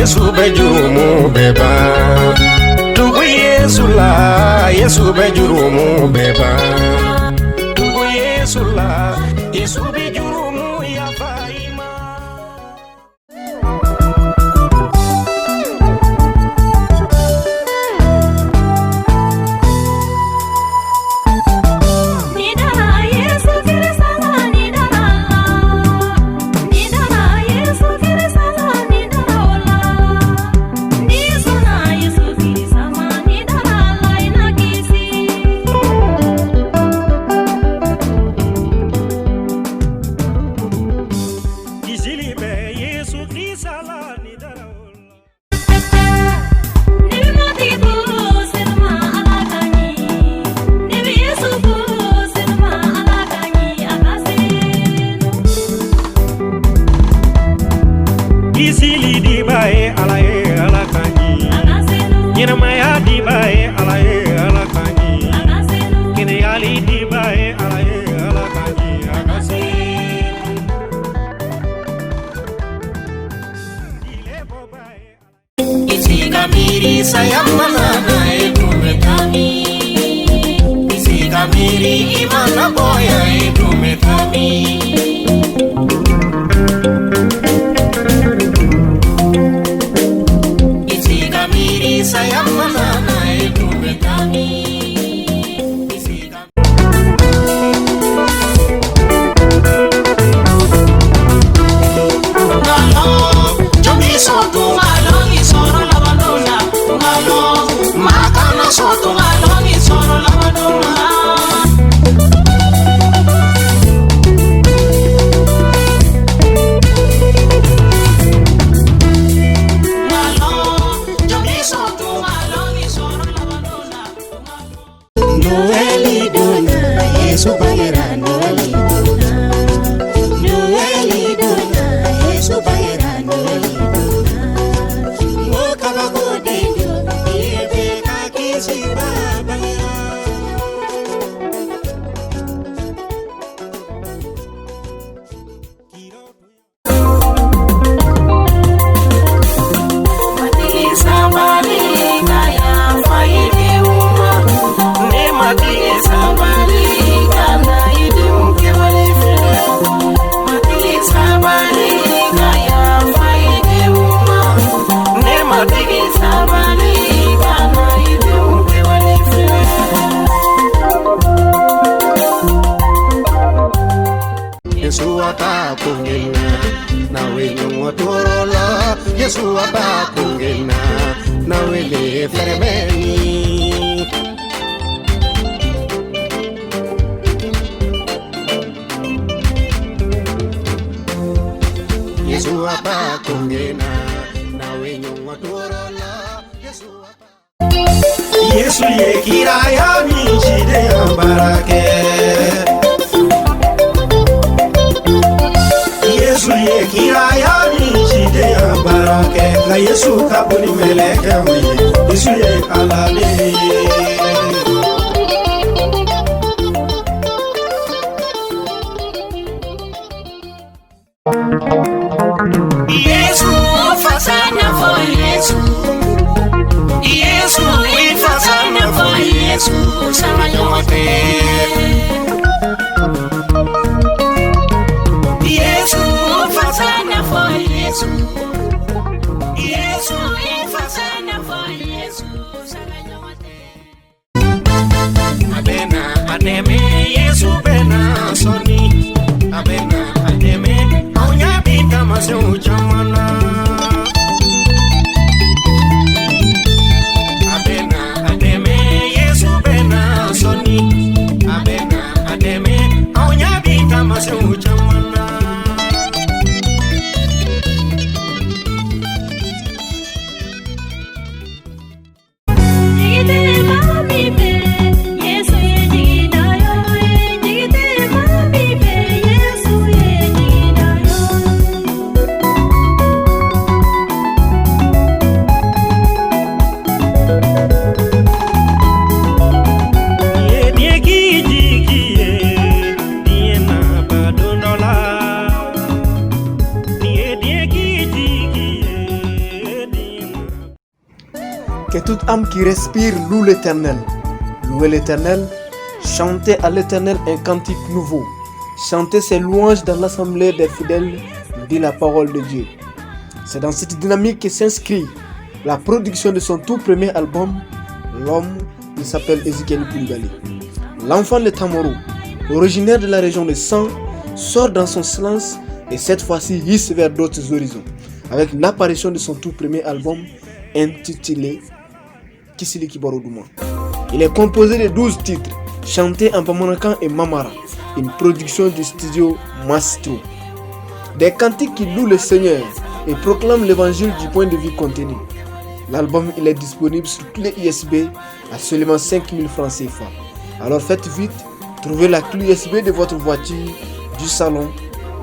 Yesu bejurumu beba. Tugu Yesu la, Yesu bejurumu beba. Tugu Yesu la, Yesu bejurumu ya faima. Isili di bae alae alakani, Nyina maya di bae alae alakani, Kene ali di bae alae alakani akasi. Isi kamiri sayamana na edumetami. Isi kamiri imana boya edumetami. Sayamana na edumetami. Yesu atakungena nawe nyongotorola. Yesu atakungena nawe le fermeni. Yesu atakungena nawe nyongotorola. Yesu ye kiraya mi chide ambarake. Yesu ye kiraya ni chide ambarake. La Yesu kabuni meleke wi. Yesu ye alale. Yesu fasana for Yesu. Yesu fasana for Yesu. Sama yote. Yesu fasana for Yesu. Yesu fasana for Yesu. Sama yote. Abena ademe Yesu bena soni. Abena ademe aunya bita Que toute âme qui respire loue l'Éternel. Louez l'Éternel, chantez à l'Éternel un cantique nouveau. Chantez ses louanges dans l'assemblée des fidèles, dit la parole de Dieu. C'est dans cette dynamique que s'inscrit la production de son tout premier album, L'Homme. Il s'appelle Ezekiel Koulibaly. L'enfant de Tamoro, originaire de la région de San, sort dans son silence et cette fois-ci hisse vers d'autres horizons, avec l'apparition de son tout premier album intitulé Kisili Kibaroduma. Il est composé de 12 titres, chantés en Pamanakan et Mamara, une production du studio Mastro. Des cantiques qui louent le Seigneur et proclament l'évangile du point de vue contenu. L'album il est disponible sur clé USB à seulement 5000 francs CFA. Alors faites vite, trouvez la clé USB de votre voiture, du salon.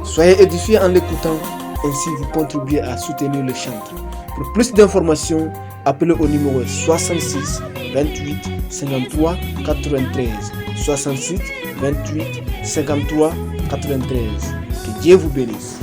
Soyez édifiés en l'écoutant, ainsi vous contribuez à soutenir le chanteur. Pour plus d'informations, appelez au numéro 66 28 53 93 66 28 53 93. Que Dieu vous bénisse.